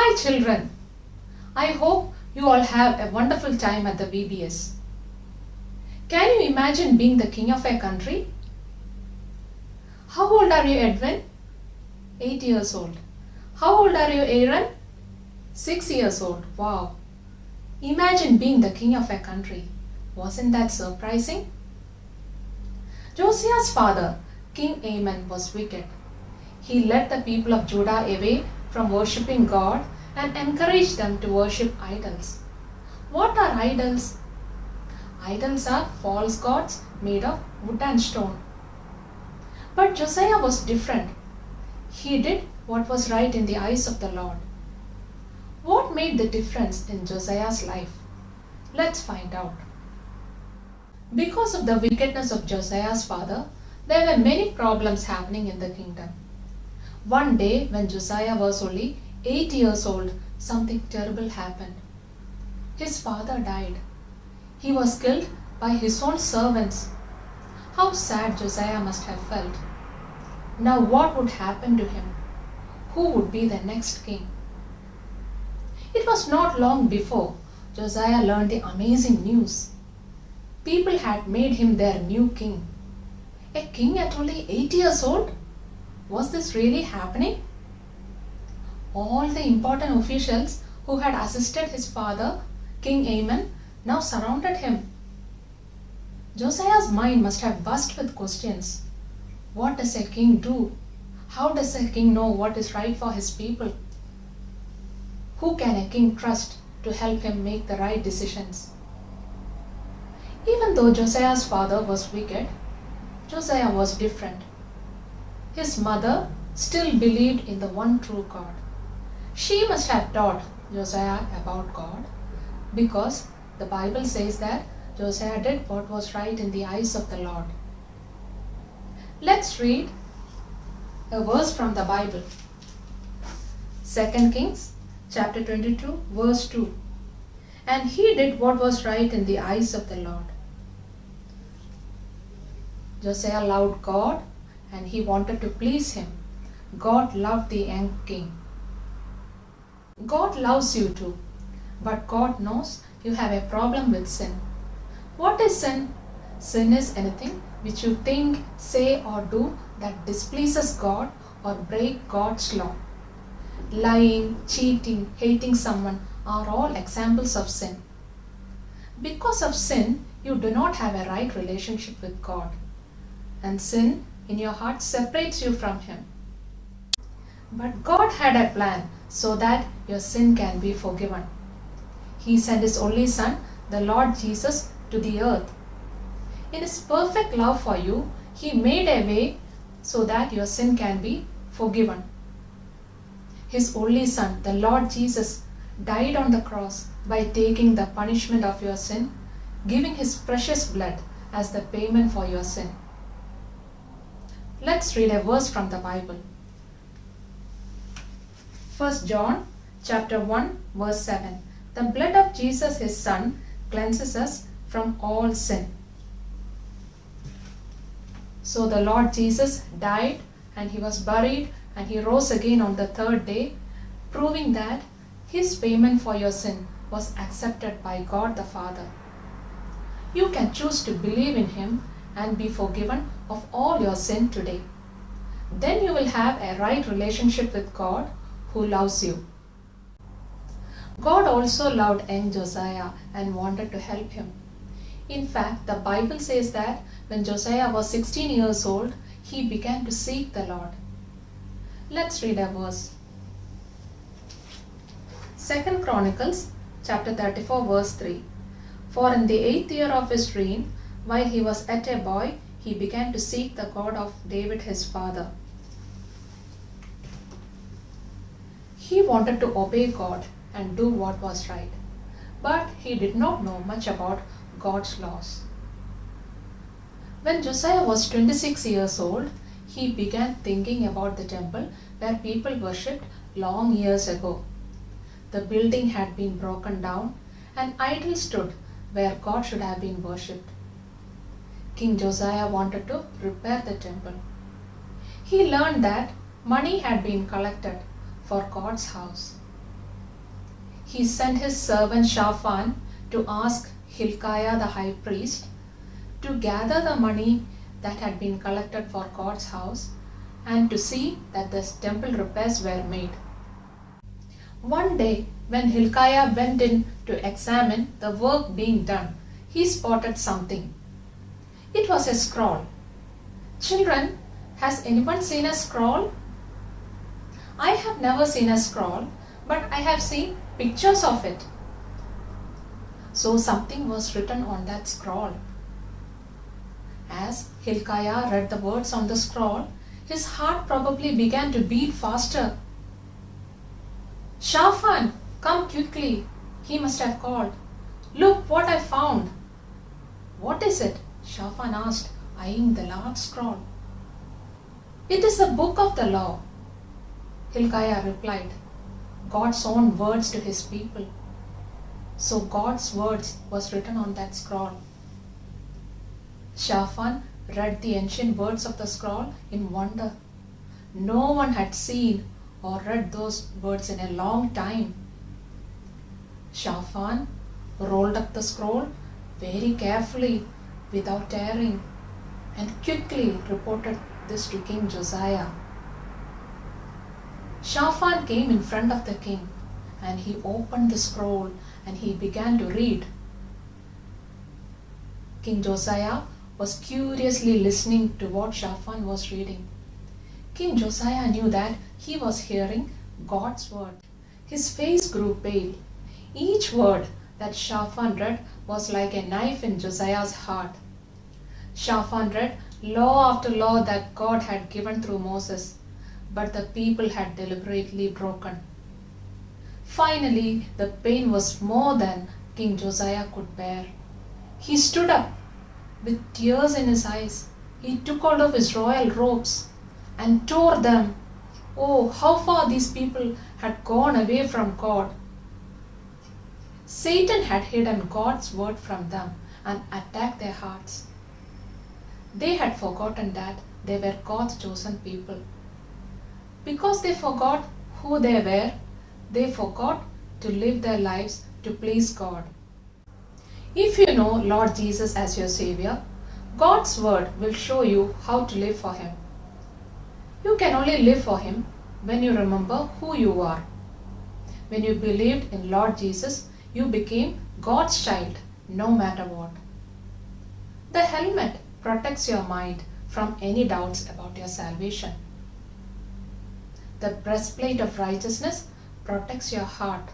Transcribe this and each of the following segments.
Hi children, I hope you all have a wonderful time at the VBS. Can you imagine being the king of a country? How old are you, Edwin? 8 years old. How old are you, Aaron? 6 years old. Wow. Imagine being the king of a country. Wasn't that surprising? Josiah's father, King Amon, was wicked. He led the people of Judah away from worshipping God and encouraged them to worship idols. What are idols? Idols are false gods made of wood and stone. But Josiah was different. He did what was right in the eyes of the Lord. What made the difference in Josiah's life? Let's find out. Because of the wickedness of Josiah's father, there were many problems happening in the kingdom. One day, when Josiah was only 8 years old, something terrible happened. His father died. He was killed by his own servants. How sad Josiah must have felt. Now what would happen to him? Who would be the next king? It was not long before Josiah learned the amazing news. People had made him their new king. A king at only 8 years old? Was this really happening? All the important officials who had assisted his father, King Amon, now surrounded him. Josiah's mind must have burst with questions. What does a king do? How does a king know what is right for his people? Who can a king trust to help him make the right decisions? Even though Josiah's father was wicked, Josiah was different. His mother still believed in the one true God. She must have taught Josiah about God because the Bible says that Josiah did what was right in the eyes of the Lord. Let's read a verse from the Bible. 2 Kings chapter 22 verse 2. And he did what was right in the eyes of the Lord. Josiah loved God and he wanted to please him. God loved the young king. God loves you too, but God knows you have a problem with sin. What is sin? Sin is anything which you think, say or do that displeases God or break God's law. Lying, cheating, hating someone are all examples of sin. Because of sin, you do not have a right relationship with God. And sin in your heart separates you from Him. But God had a plan so that your sin can be forgiven. He sent His only Son, the Lord Jesus, to the earth. In His perfect love for you, He made a way so that your sin can be forgiven. His only Son, the Lord Jesus, died on the cross by taking the punishment of your sin, giving His precious blood as the payment for your sin. Let's read a verse from the Bible. 1 John chapter 1 verse 7. The blood of Jesus His Son cleanses us from all sin. So the Lord Jesus died and He was buried and He rose again on the third day, proving that His payment for your sin was accepted by God the Father. You can choose to believe in Him and be forgiven of all your sin today. Then you will have a right relationship with God who loves you. God also loved young Josiah and wanted to help him. In fact, the Bible says that when Josiah was 16 years old, he began to seek the Lord. Let's read a verse. 2 Chronicles chapter 34 verse 3. For in the 8th year of his reign, while he was yet a boy, he began to seek the God of David his father. He wanted to obey God and do what was right, but he did not know much about God's laws. When Josiah was 26 years old, he began thinking about the temple where people worshipped long years ago. The building had been broken down and idols stood where God should have been worshipped. King Josiah wanted to repair the temple. He learned that money had been collected for God's house. he sent his servant Shaphan to ask Hilkiah the high priest to gather the money that had been collected for God's house and to see that the temple repairs were made. One day, when Hilkiah went in to examine the work being done, he spotted something. It was a scroll. Children, has anyone seen a scroll? I have never seen a scroll, but I have seen pictures of it. So something was written on that scroll. As Hilkiah read the words on the scroll, his heart probably began to beat faster. Shaphan, come quickly, he must have called. Look what I found. What is it? Shaphan asked, eyeing the large scroll. It is the book of the law. Hilkiah replied, God's own words to his people. So God's words was written on that scroll. Shaphan read the ancient words of the scroll in wonder. No one had seen or read those words in a long time. Shaphan rolled up the scroll very carefully without tearing and quickly reported this to King Josiah. Shaphan came in front of the king and he opened the scroll and he began to read. King Josiah was curiously listening to what Shaphan was reading. King Josiah knew that he was hearing God's word. His face grew pale. Each word that Shaphan read was like a knife in Josiah's heart. Shaphan read law after law that God had given through Moses, but the people had deliberately broken. Finally, the pain was more than King Josiah could bear. He stood up. With tears in his eyes, he took hold of his royal robes and tore them. Oh, how far these people had gone away from God. Satan had hidden God's word from them and attacked their hearts. They had forgotten that they were God's chosen people. Because they forgot who they were, they forgot to live their lives to please God. If you know Lord Jesus as your Savior, God's word will show you how to live for Him. You can only live for Him when you remember who you are. When you believed in Lord Jesus, you became God's child no matter what. The helmet protects your mind from any doubts about your salvation. The breastplate of righteousness protects your heart.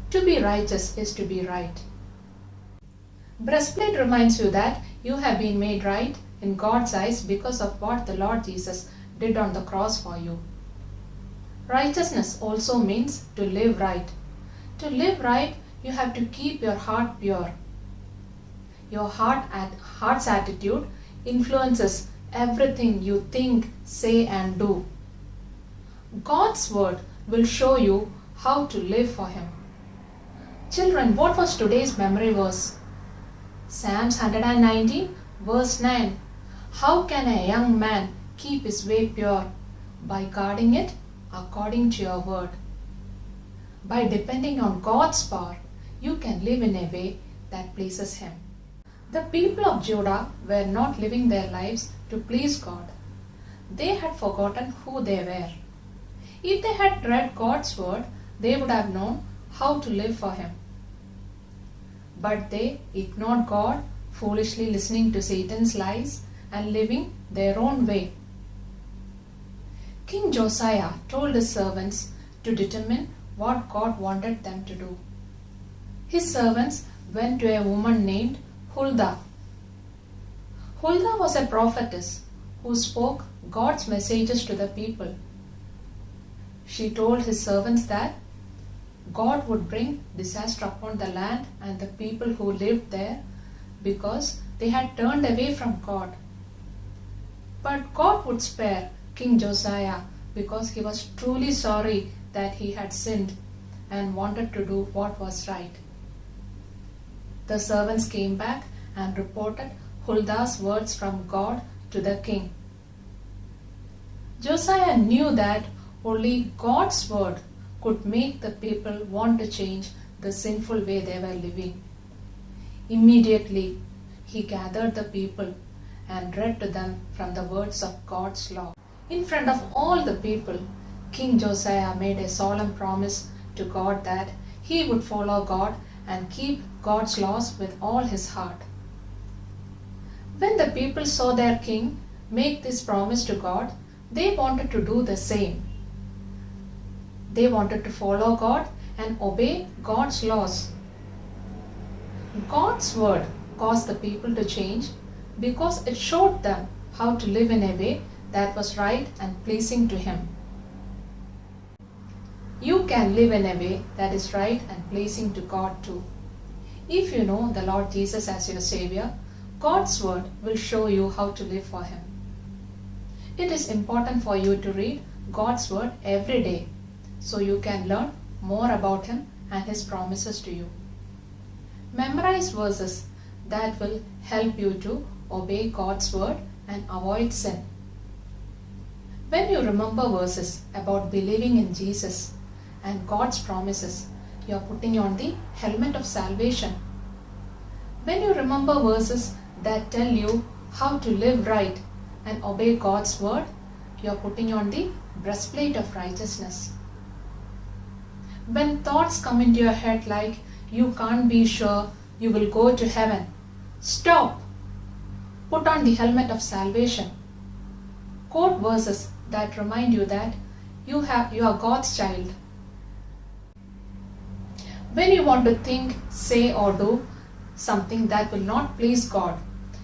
To be righteous is to be right. Breastplate reminds you that you have been made right in God's eyes because of what the Lord Jesus did on the cross for you. Righteousness also means to live right. To live right, you have to keep your heart pure. Your heart's attitude influences everything you think, say and do. God's word will show you how to live for Him. Children, what was today's memory verse? Psalms 119 verse 9. How can a young man keep his way pure? By guarding it according to your word. By depending on God's power, you can live in a way that pleases Him. The people of Judah were not living their lives to please God. They had forgotten who they were. If they had read God's word, they would have known how to live for Him. But they ignored God, foolishly listening to Satan's lies and living their own way. King Josiah told his servants to determine what God wanted them to do. His servants went to a woman named Huldah. Huldah was a prophetess who spoke God's messages to the people. She told his servants that God would bring disaster upon the land and the people who lived there because they had turned away from God. But God would spare King Josiah because he was truly sorry that he had sinned and wanted to do what was right. The servants came back and reported Huldah's words from God to the king. Josiah knew that only God's word could make the people want to change the sinful way they were living. Immediately, he gathered the people and read to them from the words of God's law. In front of all the people, King Josiah made a solemn promise to God that he would follow God and keep God's laws with all his heart. When the people saw their king make this promise to God, they wanted to do the same. They wanted to follow God and obey God's laws. God's word caused the people to change because it showed them how to live in a way that was right and pleasing to Him. You can live in a way that is right and pleasing to God too. If you know the Lord Jesus as your Savior, God's word will show you how to live for Him. It is important for you to read God's word every day so you can learn more about Him and His promises to you. Memorize verses that will help you to obey God's word and avoid sin. When you remember verses about believing in Jesus and God's promises, you are putting on the helmet of salvation. When you remember verses that tell you how to live right and obey God's word, you are putting on the breastplate of righteousness. When thoughts come into your head like you can't be sure you will go to heaven, stop. Put on the helmet of salvation. Quote verses that remind you that you are God's child. When you want to think, say or do something that will not please God,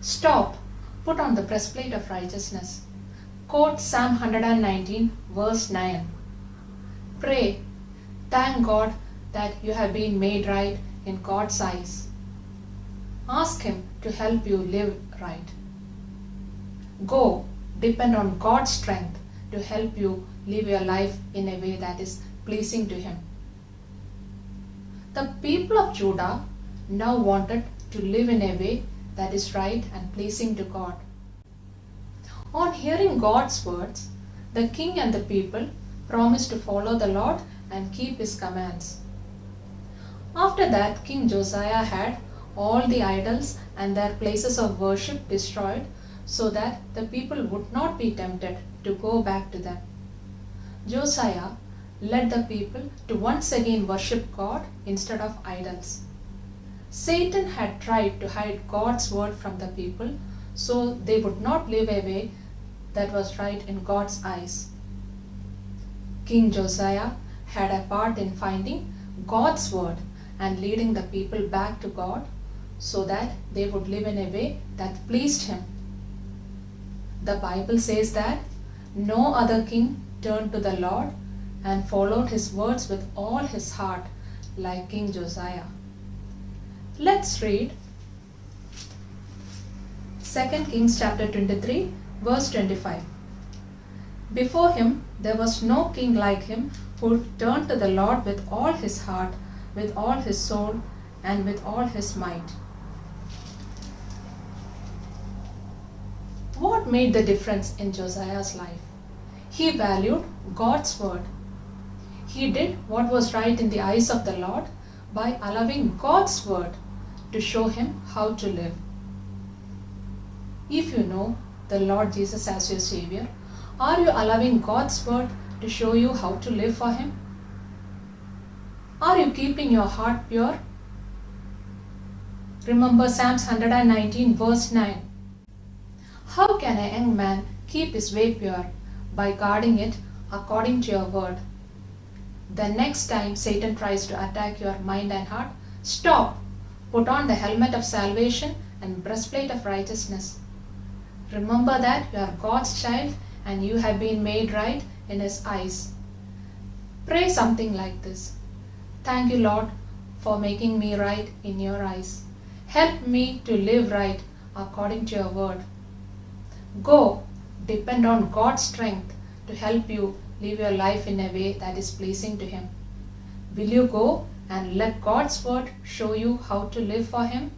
stop. Put on the breastplate of righteousness. Quote Psalm 119 verse 9. Pray. Thank God that you have been made right in God's eyes. Ask Him to help you live right. Go. Depend on God's strength to help you live your life in a way that is pleasing to Him. The people of Judah now wanted to live in a way that is right and pleasing to God. On hearing God's words, the king and the people promised to follow the Lord and keep His commands. After that, King Josiah had all the idols and their places of worship destroyed so that the people would not be tempted to go back to them. Josiah led the people to once again worship God instead of idols. Satan had tried to hide God's word from the people so they would not live a way that was right in God's eyes. King Josiah had a part in finding God's word and leading the people back to God so that they would live in a way that pleased Him. The Bible says that no other king turned to the Lord and followed His words with all his heart like King Josiah. Let's read 2 Kings chapter 23 verse 25. Before him there was no king like him who turned to the Lord with all his heart, with all his soul, and with all his might. What made the difference in Josiah's life? He valued God's word. He did what was right in the eyes of the Lord by allowing God's word to show him how to live. If you know the Lord Jesus as your Savior, are you allowing God's word to show you how to live for Him? Are you keeping your heart pure? Remember Psalms 119 verse 9. How can a young man keep his way pure? By guarding it according to your word. The next time Satan tries to attack your mind and heart, stop. Put on the helmet of salvation and breastplate of righteousness. Remember that you are God's child and you have been made right in His eyes. Pray something like this. Thank you, Lord, for making me right in your eyes. Help me to live right according to your word. Go, depend on God's strength to help you live your life in a way that is pleasing to Him. Will you go and let God's word show you how to live for Him?